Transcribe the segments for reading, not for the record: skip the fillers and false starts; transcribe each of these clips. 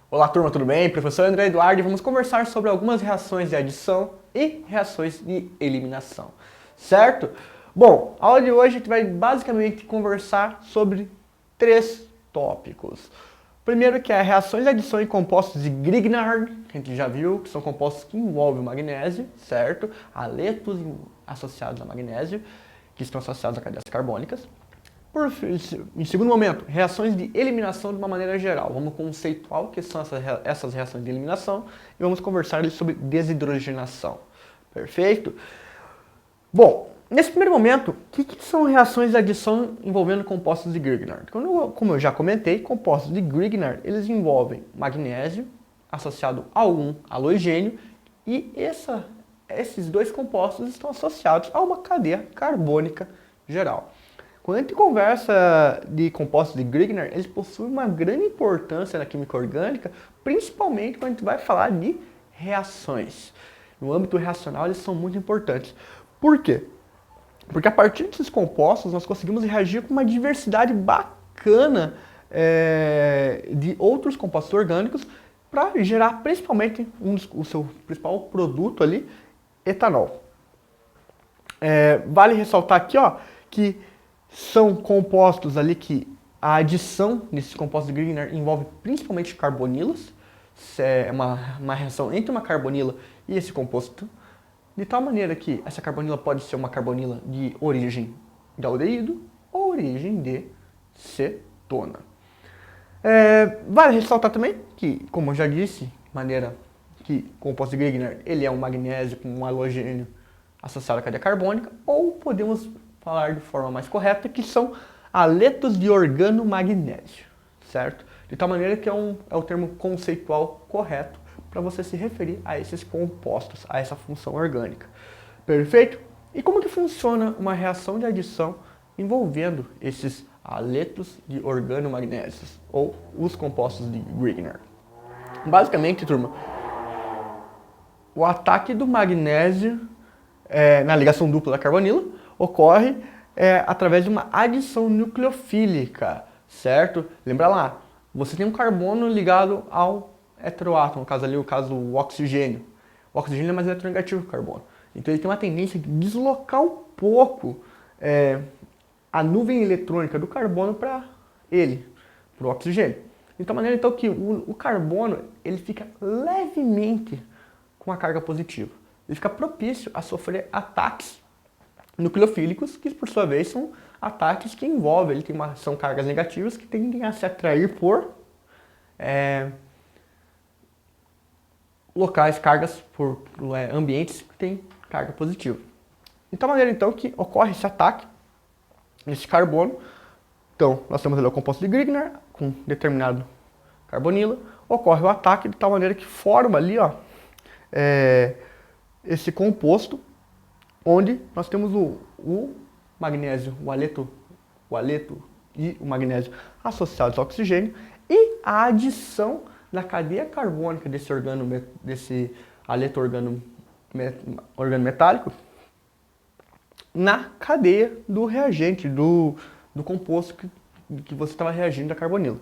Olá turma, tudo bem? Professor André Eduardo e vamos conversar sobre algumas reações de adição e reações de eliminação, certo? Bom, a aula de hoje a gente vai basicamente conversar sobre três tópicos. Primeiro que é reações de adição em compostos de Grignard, que a gente já viu, que são compostos que envolvem o magnésio, certo? Haletos associados a magnésio, que estão associados a cadeias carbônicas. Em segundo momento, reações de eliminação de uma maneira geral. Vamos conceituar o que são essas reações de eliminação e vamos conversar sobre desidrogenação. Perfeito? Bom, nesse primeiro momento, o que são reações de adição envolvendo compostos de Grignard? Como eu já comentei, compostos de Grignard, eles envolvem magnésio associado a algum halogênio e esses dois compostos estão associados a uma cadeia carbônica geral. Quando a gente conversa de compostos de Grignard, eles possuem uma grande importância na química orgânica, principalmente quando a gente vai falar de reações. No âmbito reacional, eles são muito importantes. Por quê? Porque a partir desses compostos, nós conseguimos reagir com uma diversidade bacana de outros compostos orgânicos para gerar principalmente o seu principal produto ali, etanol. Vale ressaltar aqui que são compostos ali que a adição desses compostos de Grignard envolve principalmente carbonilas. É uma reação entre uma carbonila e esse composto, de tal maneira que essa carbonila pode ser uma carbonila de origem de aldeído ou origem de cetona. Vale ressaltar também que, como eu já disse, maneira que o composto de Grignard ele é um magnésio com um halogênio associado à cadeia carbônica, ou podemos falar de forma mais correta, que são haletos de organomagnésio, certo? De tal maneira que é o termo conceitual correto para você se referir a esses compostos, a essa função orgânica. Perfeito? E como que funciona uma reação de adição envolvendo esses haletos de organomagnésios, ou os compostos de Grignard? Basicamente, turma, o ataque do magnésio na ligação dupla da carbonila ocorre através de uma adição nucleofílica, certo? Lembra lá, você tem um carbono ligado ao heteroátomo, no caso ali, o oxigênio. O oxigênio é mais eletronegativo que o carbono. Então ele tem uma tendência de deslocar um pouco a nuvem eletrônica do carbono para o oxigênio. De tal maneira então que o carbono ele fica levemente com a carga positiva. Ele fica propício a sofrer ataques nucleofílicos, que por sua vez são ataques que envolvem, são cargas negativas que tendem a se atrair por por ambientes que têm carga positiva. De tal maneira então que ocorre esse ataque nesse carbono. Então nós temos ali o composto de Grignard com determinado carbonila, ocorre o ataque de tal maneira que forma ali esse composto, onde nós temos o magnésio, o haleto e o magnésio associados ao oxigênio, e a adição da cadeia carbônica desse haleto organometálico na cadeia do reagente, do composto que você estava reagindo da carbonila.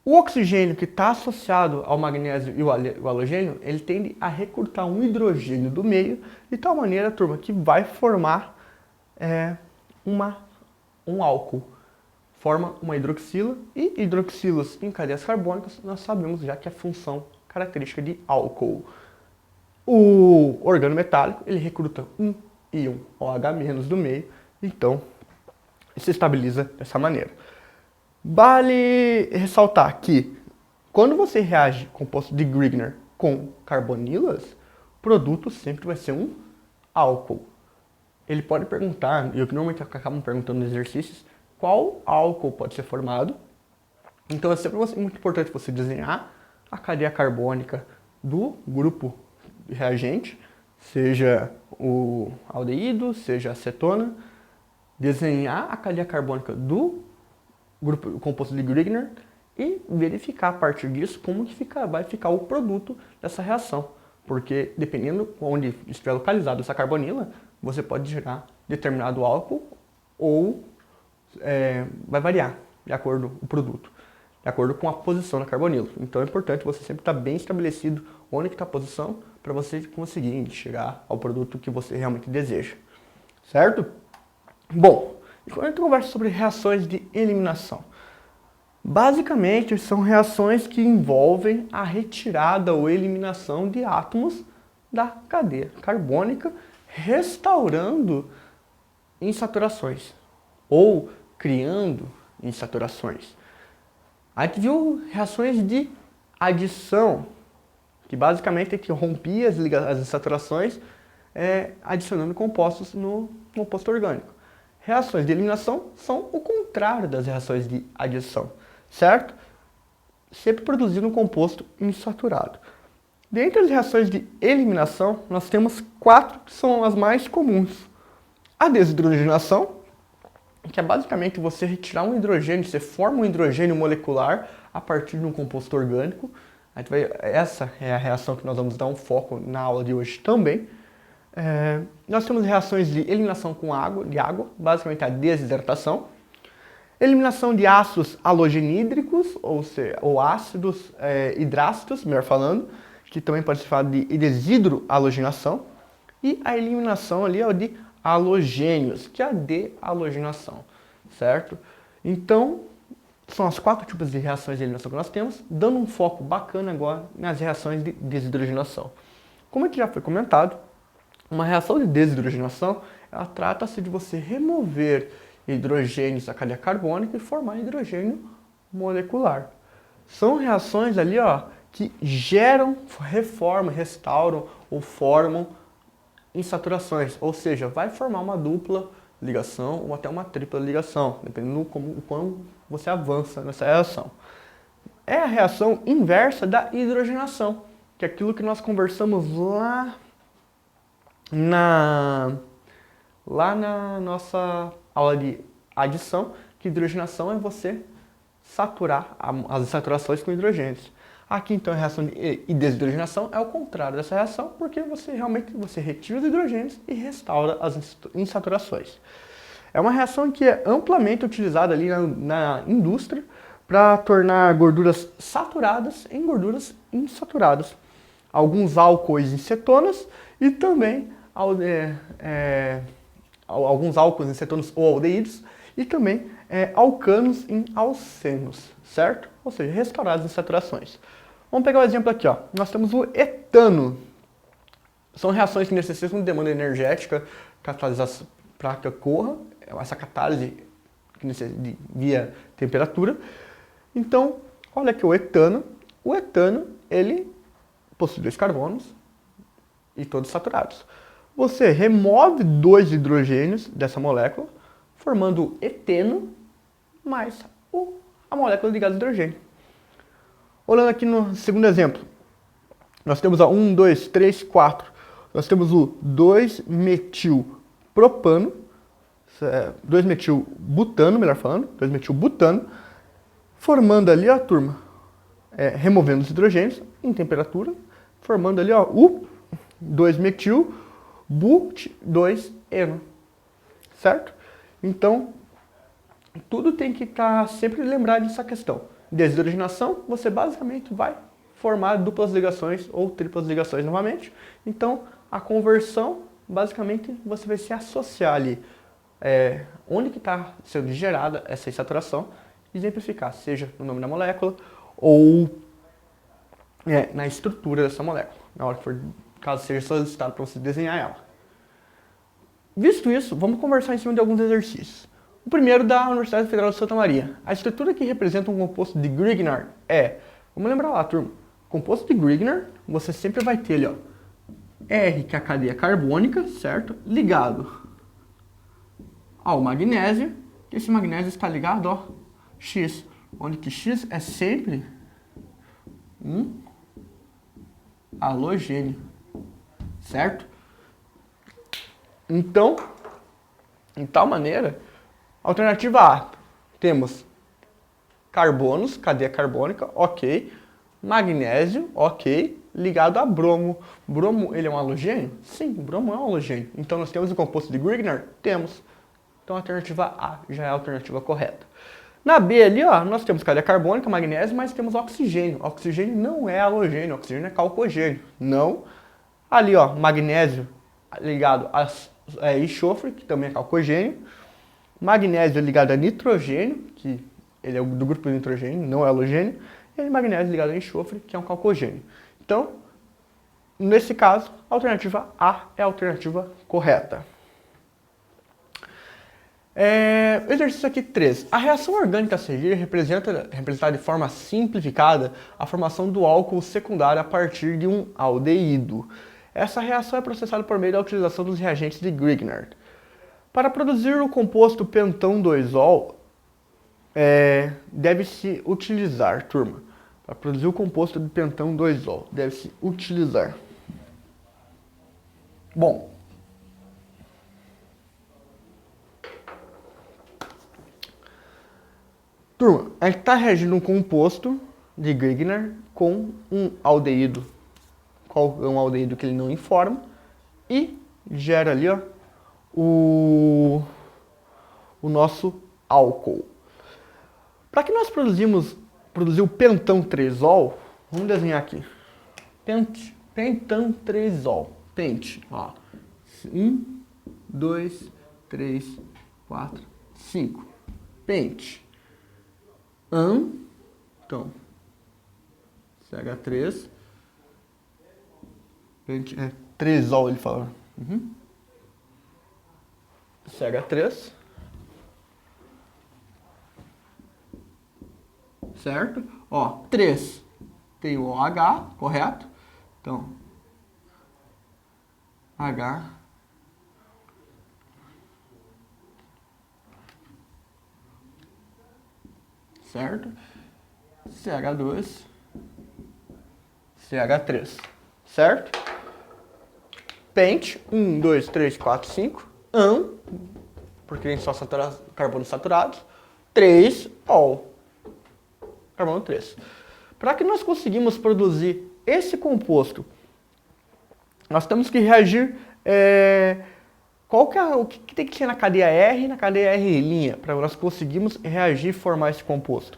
O oxigênio que está associado ao magnésio e o halogênio, ele tende a recrutar um hidrogênio do meio, de tal maneira, turma, que vai formar um álcool. Forma uma hidroxila, e hidroxilas em cadeias carbônicas, nós sabemos já que é a função característica de álcool. O organometálico, ele recruta um íon OH- do meio, então se estabiliza dessa maneira. Vale ressaltar que quando você reage composto de Grignard com carbonilas, o produto sempre vai ser um álcool. Ele pode perguntar, e eu que normalmente acabo perguntando nos exercícios, qual álcool pode ser formado. Então é sempre muito importante você desenhar a cadeia carbônica do grupo reagente, seja o aldeído, seja a cetona, desenhar a cadeia carbônica do grupo composto de Grignard e verificar a partir disso como que vai ficar o produto dessa reação. Porque dependendo onde estiver localizado essa carbonila, você pode gerar determinado álcool ou vai variar de acordo com o produto. de acordo com a posição da carbonila. Então é importante você sempre estar bem estabelecido onde está a posição para você conseguir chegar ao produto que você realmente deseja, certo? Bom, e quando a gente conversa sobre reações de eliminação, basicamente são reações que envolvem a retirada ou eliminação de átomos da cadeia carbônica, restaurando insaturações ou criando insaturações. A gente viu reações de adição, que basicamente é que rompia as insaturações, adicionando compostos no composto orgânico. Reações de eliminação são o contrário das reações de adição, certo? Sempre produzindo um composto insaturado. Dentre as reações de eliminação, nós temos 4 que são as mais comuns. A desidrogenação, que é basicamente você retirar um hidrogênio, você forma um hidrogênio molecular a partir de um composto orgânico. Essa é a reação que nós vamos dar um foco na aula de hoje também. Nós temos reações de eliminação de água, basicamente a desidratação. Eliminação de ácidos halogenídricos, ou ácidos hidrácidos, melhor falando, que também pode ser falado de desidrohalogenação. E a eliminação ali é o de halogênios, que é a dehalogenação, certo? Então, são as 4 tipos de reações de eliminação que nós temos, dando um foco bacana agora nas reações de desidrogenação. Como já foi comentado, uma reação de desidrogenação, ela trata-se de você remover hidrogênios da cadeia carbônica e formar hidrogênio molecular. São reações ali, que geram, reformam, restauram ou formam insaturações, ou seja, vai formar uma dupla ligação ou até uma tripla ligação, dependendo do quão você avança nessa reação. É a reação inversa da hidrogenação, que é aquilo que nós conversamos lá na nossa aula de adição, que hidrogenação é você saturar as insaturações com hidrogênios. Aqui então a reação de desidrogenação é o contrário dessa reação, porque você retira os hidrogênios e restaura as insaturações. É uma reação que é amplamente utilizada ali na indústria para tornar gorduras saturadas em gorduras insaturadas. Alguns álcoois em cetonas e também alguns álcoois em cetonas ou aldeídos e também alcanos em alcenos, certo? Ou seja, restaurar as insaturações. Vamos pegar um exemplo aqui, Nós temos o etano. São reações que necessitam de demanda energética para que ocorra essa catálise via temperatura. Então, olha aqui o etano. O etano, ele possui 2 carbonos e todos saturados. Você remove 2 hidrogênios dessa molécula, formando eteno mais a molécula de gás de hidrogênio. Olhando aqui no segundo exemplo, nós temos 1, 2, 3, 4. Nós temos o 2-metilpropano, 2-metilbutano, melhor falando, 2-metilbutano, formando ali, turma, removendo os hidrogênios em temperatura, formando ali, o 2-metil-but2-eno, certo? Então, tudo tem que estar sempre lembrado dessa questão. Desidrogenação, você basicamente vai formar duplas ligações ou triplas ligações novamente. Então, a conversão, basicamente, você vai se associar ali onde que está sendo gerada essa insaturação, exemplificar, seja no nome da molécula ou na estrutura dessa molécula, na hora que for, caso seja solicitado para você desenhar ela. Visto isso, vamos conversar em cima de alguns exercícios. O primeiro da Universidade Federal de Santa Maria. A estrutura que representa um composto de Grignard vamos lembrar lá, turma, composto de Grignard, você sempre vai ter ali, R, que é a cadeia carbônica, certo? Ligado ao magnésio, e esse magnésio está ligado, X, onde que X é sempre um halogênio, certo? Então, de tal maneira, alternativa A, temos carbonos, cadeia carbônica, ok, magnésio, ok, ligado a bromo. Bromo, ele é um halogênio? Sim, bromo é um halogênio. Então nós temos o composto de Grignard? Temos. Então a alternativa A já é a alternativa correta. Na B ali, ó, nós temos cadeia carbônica, magnésio, mas temos oxigênio. Oxigênio não é halogênio, oxigênio é calcogênio. Não. Ali, ó, magnésio ligado a enxofre, que também é calcogênio. Magnésio ligado a nitrogênio, que ele é do grupo de nitrogênio, não é halogênio. E magnésio ligado a enxofre, que é um calcogênio. Então, nesse caso, a alternativa A é a alternativa correta. Exercício aqui 3. A reação orgânica a seguir representa de forma simplificada a formação do álcool secundário a partir de um aldeído. Essa reação é processada por meio da utilização dos reagentes de Grignard. Para produzir o composto pentão 2-ol, deve-se utilizar, turma. Para produzir o composto de pentão 2-ol, deve-se utilizar. Bom, turma, a gente está reagindo um composto de Grignard com um aldeído. Qual é um aldeído que ele não informa? E gera ali, ó, o nosso álcool. Para que nós produzir o pentão 3-ol, vamos desenhar aqui. Pentão 3-ol. Pente, ó. 1, 2, 3, 4, 5. Pente. Então, CH3. Pente, 3-ol ele fala. CH3. Certo? Ó, 3 tem o OH, correto? Então, H. Certo? CH2. CH3. Certo? Pente, 1, 2, 3, 4, 5. Porque tem só carbonos saturados. 3-ol. Carbono 3. Para que nós conseguimos produzir esse composto, nós temos que reagir. O que tem que ser na cadeia R e na cadeia R' para nós conseguirmos reagir e formar esse composto?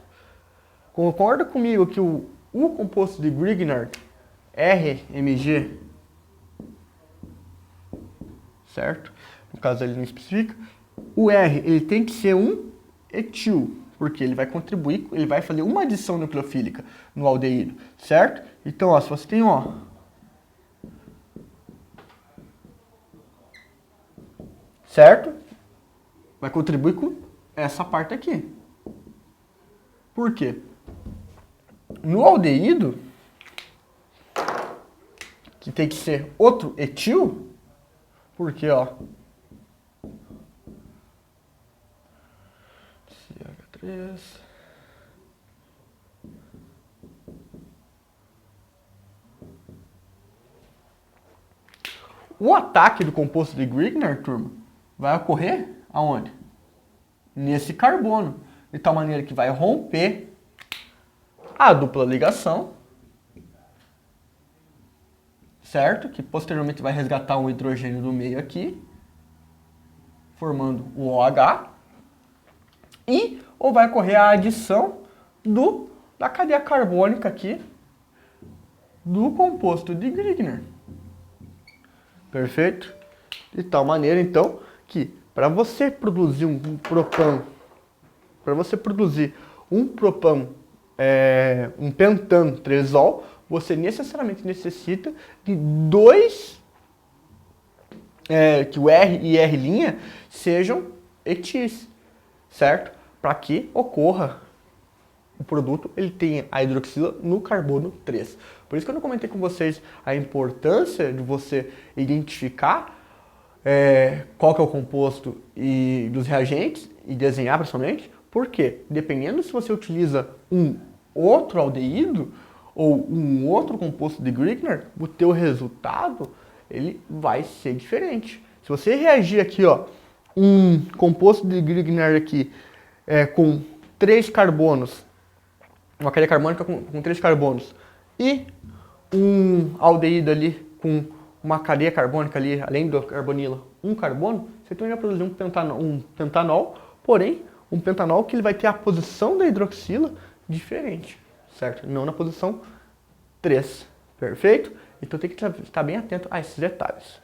Concorda comigo que o composto de Grignard, RMG, certo? No caso ele não especifica. O R ele tem que ser um etil, porque ele vai contribuir, ele vai fazer uma adição nucleofílica no aldeído, certo? Então, ó, se você tem, ó, certo? Vai contribuir com essa parte aqui. Por quê? No aldeído, que tem que ser outro etil, porque, ó, CH3. O ataque do composto de Grignard, turma, vai ocorrer aonde? Nesse carbono, de tal maneira que vai romper a dupla ligação, certo? Que posteriormente vai resgatar um hidrogênio do meio aqui, formando o OH, ou vai ocorrer a adição da cadeia carbônica aqui do composto de Grignard. Perfeito? De tal maneira, então, que para você produzir um propão, um pentano 3-ol, você necessariamente necessita de dois, que o R e R' sejam etis, certo? Para que ocorra o produto, ele tenha a hidroxila no carbono 3. Por isso que eu comentei com vocês a importância de você identificar qual que é o composto e dos reagentes e desenhar principalmente, porque dependendo se você utiliza um outro aldeído ou um outro composto de Grignard, o teu resultado ele vai ser diferente. Se você reagir aqui, ó, um composto de Grignard aqui com 3 carbonos, uma cadeia carbônica com 3 carbonos e um aldeído ali com uma cadeia carbônica ali, além do carbonila, um carbono, você também vai produzir um pentanol, porém um pentanol que ele vai ter a posição da hidroxila diferente, certo? Não na posição 3, perfeito? Então tem que estar bem atento a esses detalhes.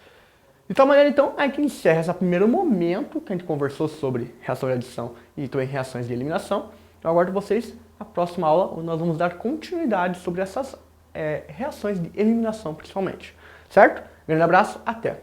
De tal maneira, então, é que encerra esse primeiro momento que a gente conversou sobre reação de adição e também reações de eliminação. Eu aguardo vocês na próxima aula, onde nós vamos dar continuidade sobre essas reações de eliminação, principalmente. Certo? Grande abraço, até!